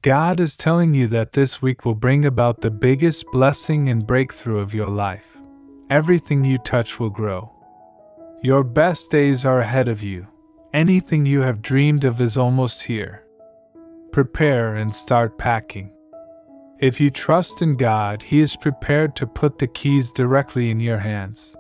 God is telling you that this week will bring about the biggest blessing and breakthrough of your life. Everything you touch will grow. Your best days are ahead of you. Anything you have dreamed of is almost here. Prepare and start packing. If you trust in God, He is prepared to put the keys directly in your hands.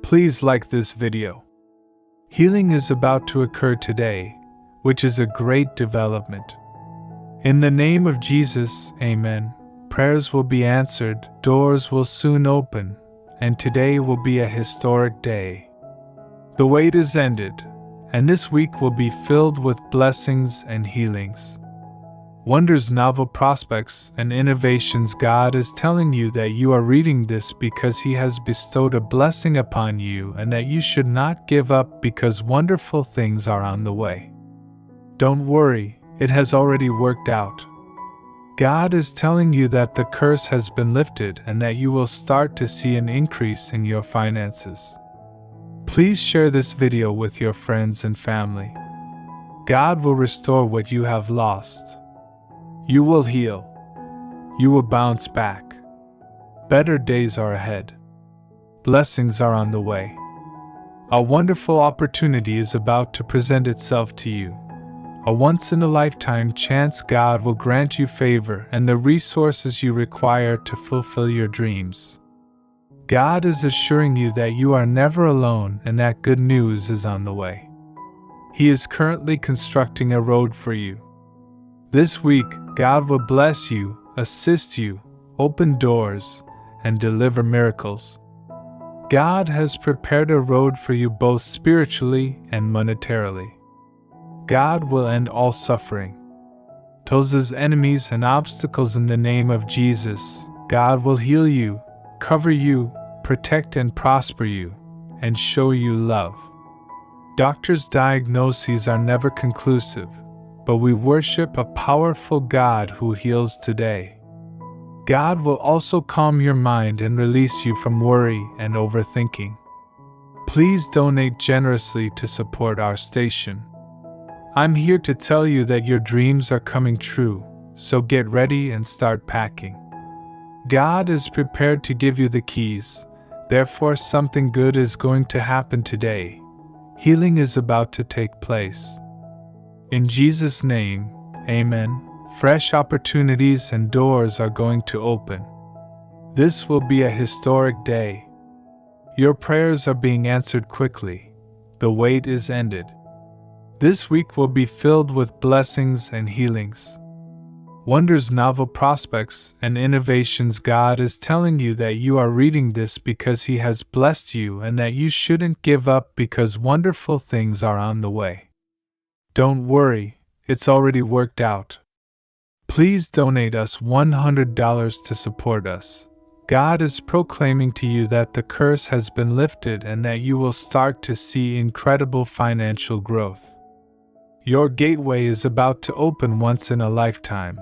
Please like this video. Healing is about to occur today, which is a great development. In the name of Jesus, Amen. Prayers will be answered, doors will soon open, and today will be a historic day. The wait is ended, and this week will be filled with blessings and healings. Wonders, novel prospects, and innovations. God is telling you that you are reading this because He has bestowed a blessing upon you and that you should not give up because wonderful things are on the way. Don't worry, it has already worked out. God is telling you that the curse has been lifted and that you will start to see an increase in your finances. Please share this video with your friends and family. God will restore what you have lost. You will heal. You will bounce back. Better days are ahead. Blessings are on the way. A wonderful opportunity is about to present itself to you. A once-in-a-lifetime chance. God will grant you favor and the resources you require to fulfill your dreams. God is assuring you that you are never alone and that good news is on the way. He is currently constructing a road for you. This week, God will bless you, assist you, open doors, and deliver miracles. God has prepared a road for you both spiritually and monetarily. God will end all suffering. Those enemies and obstacles in the name of Jesus. God will heal you, cover you, protect and prosper you, and show you love. Doctors' diagnoses are never conclusive, but we worship a powerful God who heals today. God will also calm your mind and release you from worry and overthinking. Please donate generously to support our station. I'm here to tell you that your dreams are coming true, so get ready and start packing. God is prepared to give you the keys, therefore something good is going to happen today. Healing is about to take place. In Jesus' name, Amen. Fresh opportunities and doors are going to open. This will be a historic day. Your prayers are being answered quickly. The wait is ended. This week will be filled with blessings and healings. Wonders, novel prospects, and innovations. God is telling you that you are reading this because He has blessed you and that you shouldn't give up because wonderful things are on the way. Don't worry, it's already worked out. Please donate us $100 to support us. God is proclaiming to you that the curse has been lifted and that you will start to see incredible financial growth. Your gateway is about to open once in a lifetime.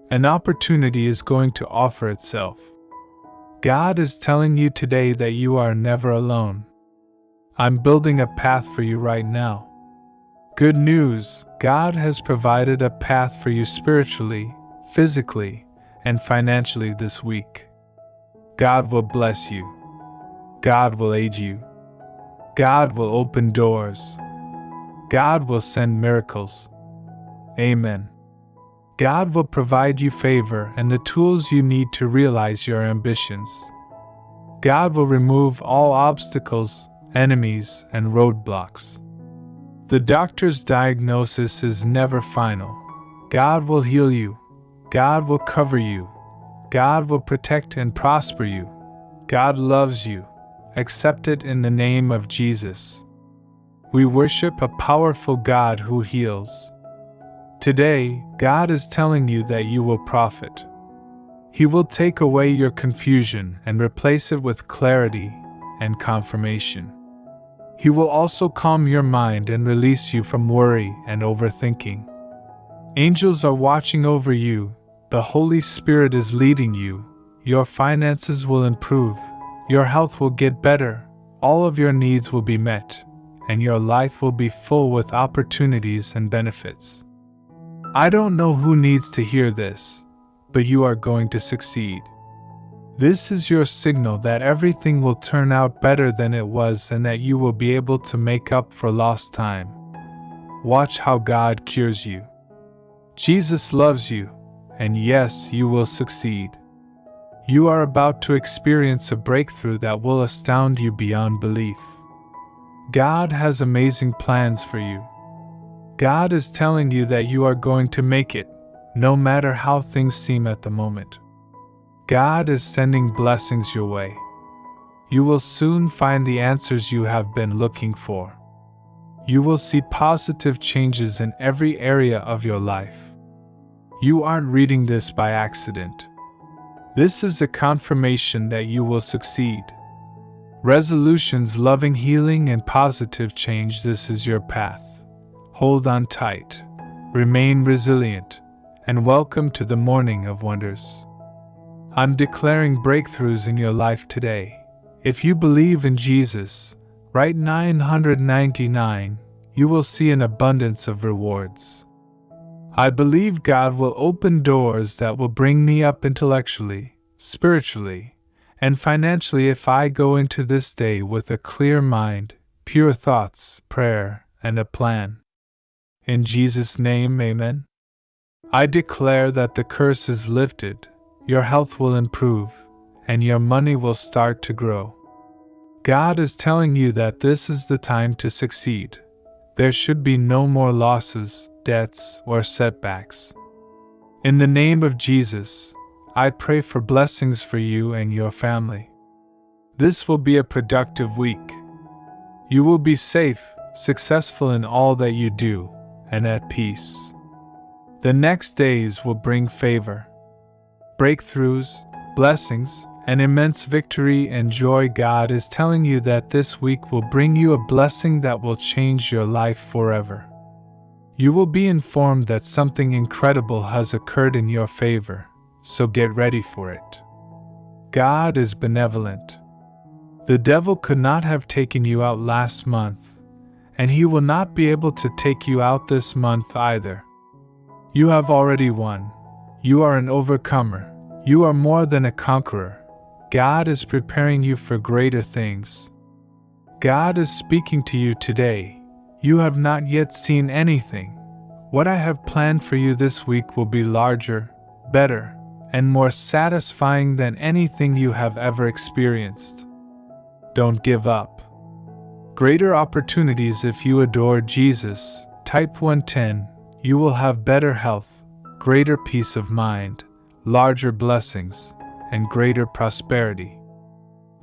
An opportunity is going to offer itself. God is telling you today that you are never alone. I'm building a path for you right now. Good news, God has provided a path for you spiritually, physically, and financially this week. God will bless you. God will aid you. God will open doors. God will send miracles. Amen. God will provide you favor and the tools you need to realize your ambitions. God will remove all obstacles, enemies, and roadblocks. The doctor's diagnosis is never final. God will heal you. God will cover you. God will protect and prosper you. God loves you. Accept it in the name of Jesus. We worship a powerful God who heals. Today, God is telling you that you will profit. He will take away your confusion and replace it with clarity and confirmation. He will also calm your mind and release you from worry and overthinking. Angels are watching over you. The Holy Spirit is leading you. Your finances will improve. Your health will get better. All of your needs will be met. And your life will be full with opportunities and benefits. I don't know who needs to hear this, but you are going to succeed. This is your signal that everything will turn out better than it was and that you will be able to make up for lost time. Watch how God cures you. Jesus loves you, and yes, you will succeed. You are about to experience a breakthrough that will astound you beyond belief. God has amazing plans for you. God is telling you that you are going to make it, no matter how things seem at the moment. God is sending blessings your way. You will soon find the answers you have been looking for. You will see positive changes in every area of your life. You aren't reading this by accident. This is a confirmation that you will succeed. Resolutions, loving, healing, and positive change. This is your path. Hold on tight, remain resilient, and welcome to the morning of wonders. I'm declaring breakthroughs in your life today. If you believe in Jesus, write 999, you will see an abundance of rewards. I believe God will open doors that will bring me up intellectually, spiritually, and financially if I go into this day with a clear mind, pure thoughts, prayer, and a plan. In Jesus' name, amen. I declare that the curse is lifted, your health will improve, and your money will start to grow. God is telling you that this is the time to succeed. There should be no more losses, debts, or setbacks. In the name of Jesus, I pray for blessings for you and your family. This will be a productive week. You will be safe, successful in all that you do, and at peace. The next days will bring favor, breakthroughs, blessings, and immense victory and joy. God is telling you that this week will bring you a blessing that will change your life forever. You will be informed that something incredible has occurred in your favor, so get ready for it. God is benevolent. The devil could not have taken you out last month, and he will not be able to take you out this month either. You have already won. You are an overcomer. You are more than a conqueror. God is preparing you for greater things. God is speaking to you today. You have not yet seen anything. What I have planned for you this week will be larger, better, and more satisfying than anything you have ever experienced. Don't give up. Greater opportunities if you adore Jesus. Type 110. You will have better health, greater peace of mind, larger blessings, and greater prosperity.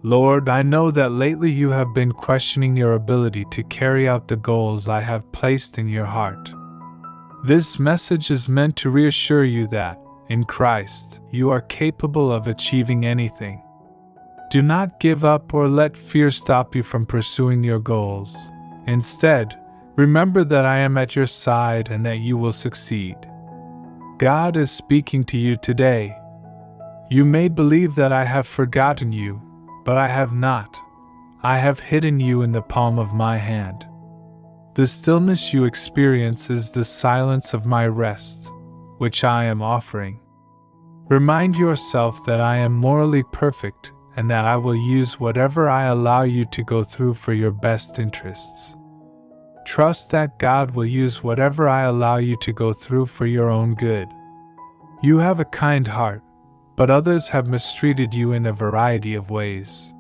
Lord, I know that lately you have been questioning your ability to carry out the goals I have placed in your heart. This message is meant to reassure you that, in Christ, you are capable of achieving anything. Do not give up or let fear stop you from pursuing your goals. Instead, remember that I am at your side and that you will succeed. God is speaking to you today. You may believe that I have forgotten you, but I have not. I have hidden you in the palm of my hand. The stillness you experience is the silence of my rest, which I am offering. Remind yourself that I am morally perfect and that I will use whatever I allow you to go through for your best interests. Trust that God will use whatever I allow you to go through for your own good. You have a kind heart, but others have mistreated you in a variety of ways.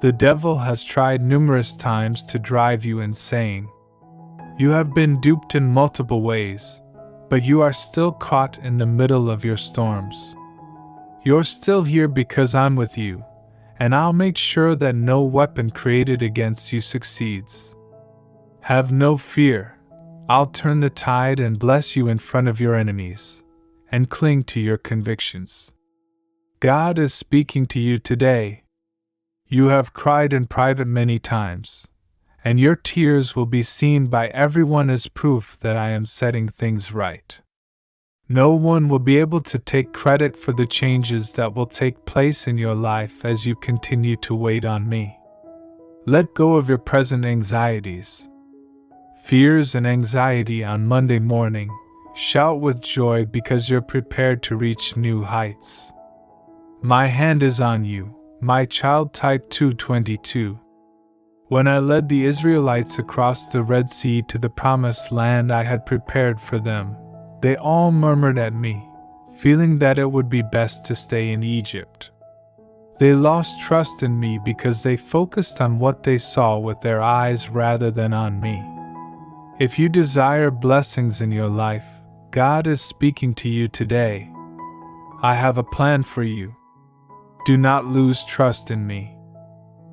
The devil has tried numerous times to drive you insane. You have been duped in multiple ways, but you are still caught in the middle of your storms. You're still here because I'm with you, and I'll make sure that no weapon created against you succeeds. Have no fear. I'll turn the tide and bless you in front of your enemies, and cling to your convictions. God is speaking to you today. You have cried in private many times, and your tears will be seen by everyone as proof that I am setting things right. No one will be able to take credit for the changes that will take place in your life as you continue to wait on me. Let go of your present anxieties. Fears and anxiety on Monday morning. Shout with joy because you're prepared to reach new heights. My hand is on you, my child. Type 2:22. When I led the Israelites across the Red Sea to the promised land I had prepared for them, they all murmured at me, feeling that it would be best to stay in Egypt. They lost trust in me because they focused on what they saw with their eyes rather than on me. If you desire blessings in your life, God is speaking to you today. I have a plan for you. Do not lose trust in me.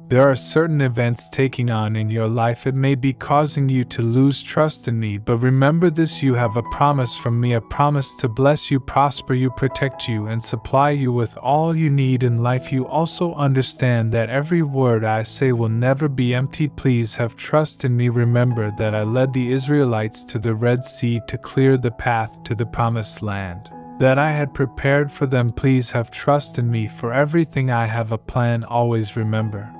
There are certain events taking on in your life. It may be causing you to lose trust in me, but remember this: you have a promise from me, a promise to bless you, prosper you, protect you, and supply you with all you need in life. You also understand that every word I say will never be empty. Please have trust in me. Remember that I led the Israelites to the Red Sea to clear the path to the promised land that I had prepared for them. Please have trust in me. For everything I have a plan. Always remember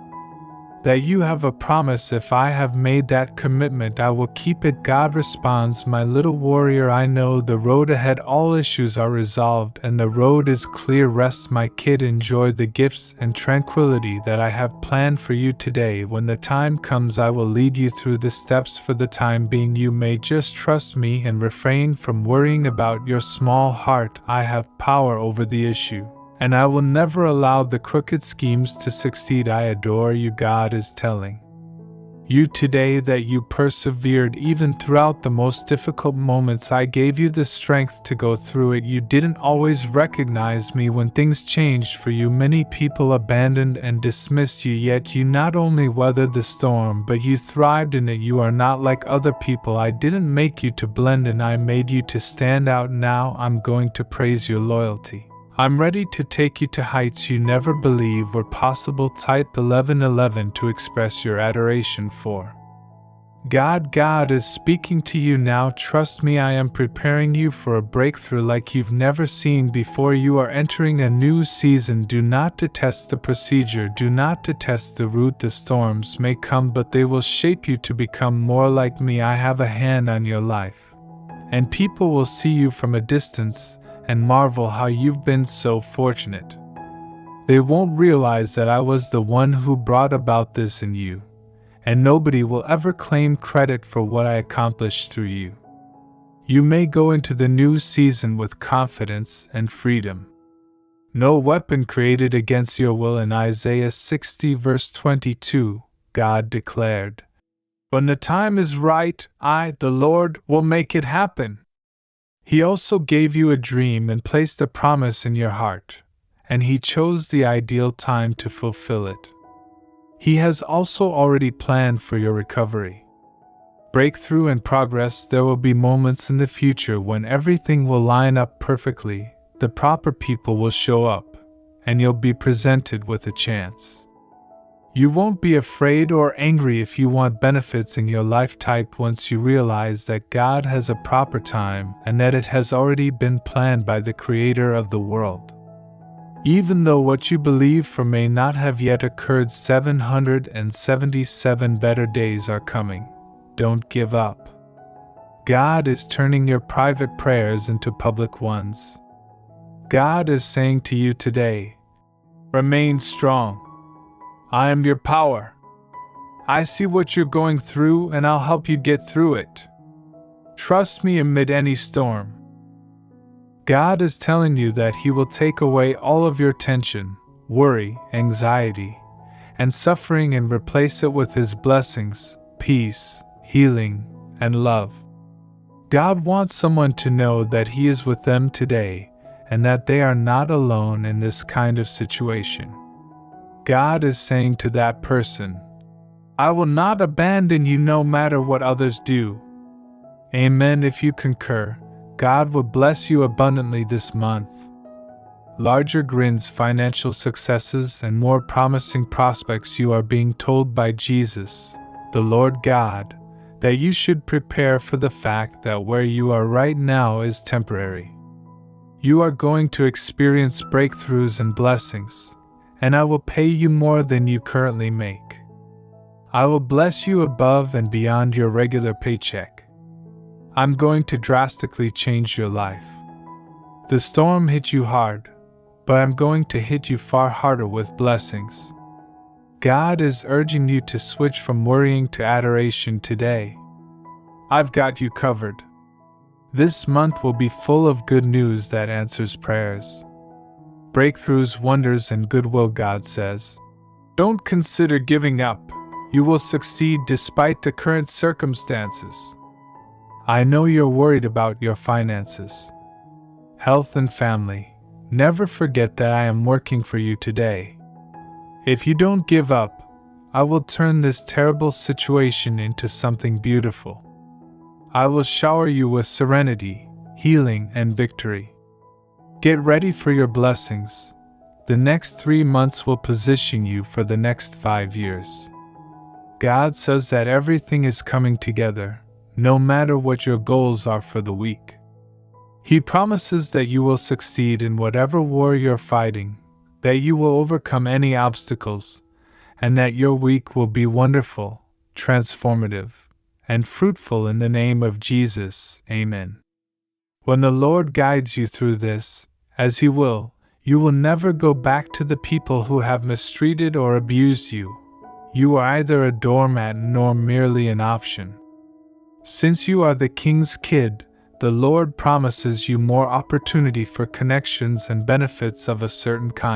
that you have a promise. If I have made that commitment, I will keep it. God responds, my little warrior, I know the road ahead. All issues are resolved and the road is clear. Rest, my kid. Enjoy the gifts and tranquility that I have planned for you today. When the time comes, I will lead you through the steps. For the time being, you may just trust me and refrain from worrying about your small heart. I have power over the issue, and I will never allow the crooked schemes to succeed. I adore you. God is telling you today that you persevered even throughout the most difficult moments. I gave you the strength to go through it. You didn't always recognize me when things changed for you. Many people abandoned and dismissed you, yet you not only weathered the storm, but you thrived in it. You are not like other people. I didn't make you to blend in, I made you to stand out. Now I'm going to praise your loyalty. I'm ready to take you to heights you never believed were possible. Type 1111 to express your adoration for God. God is speaking to you now. Trust me, I am preparing you for a breakthrough like you've never seen before. You are entering a new season. Do not detest the procedure. Do not detest the route. The storms may come, but they will shape you to become more like me. I have a hand on your life, and people will see you from a distance and marvel how you've been so fortunate. They won't realize that I was the one who brought about this in you, and nobody will ever claim credit for what I accomplished through you. You may go into the new season with confidence and freedom. No weapon created against your will. In Isaiah 60 verse 22, God declared, when the time is right, I, the Lord, will make it happen. He also gave you a dream and placed a promise in your heart, and He chose the ideal time to fulfill it. He has also already planned for your recovery, breakthrough, and progress. There will be moments in the future when everything will line up perfectly, the proper people will show up, and you'll be presented with a chance. You won't be afraid or angry if you want benefits in your life. Type once you realize that God has a proper time and that it has already been planned by the Creator of the world. Even though what you believe for may not have yet occurred, 777 better days are coming. Don't give up. God is turning your private prayers into public ones. God is saying to you today, remain strong. I am your power. I see what you're going through and I'll help you get through it. Trust me amid any storm. God is telling you that He will take away all of your tension, worry, anxiety, and suffering and replace it with His blessings, peace, healing, and love. God wants someone to know that He is with them today and that they are not alone in this kind of situation. God is saying to that person, I will not abandon you no matter what others do. Amen. If you concur, God will bless you abundantly this month. Larger grins, financial successes, and more promising prospects. You are being told by Jesus, the Lord God, that you should prepare for the fact that where you are right now is temporary. You are going to experience breakthroughs and blessings, and I will pay you more than you currently make. I will bless you above and beyond your regular paycheck. I'm going to drastically change your life. The storm hit you hard, but I'm going to hit you far harder with blessings. God is urging you to switch from worrying to adoration today. I've got you covered. This month will be full of good news that answers prayers. Breakthroughs, wonders, and goodwill, God says. Don't consider giving up. You will succeed despite the current circumstances. I know you're worried about your finances, health, and family. Never forget that I am working for you today. If you don't give up, I will turn this terrible situation into something beautiful. I will shower you with serenity, healing, and victory. Get ready for your blessings. The next 3 months will position you for the next 5 years. God says that everything is coming together, no matter what your goals are for the week. He promises that you will succeed in whatever war you're fighting, that you will overcome any obstacles, and that your week will be wonderful, transformative, and fruitful in the name of Jesus. Amen. When the Lord guides you through this, as He will, you will never go back to the people who have mistreated or abused you. You are either a doormat nor merely an option. Since you are the King's kid, the Lord promises you more opportunity for connections and benefits of a certain kind.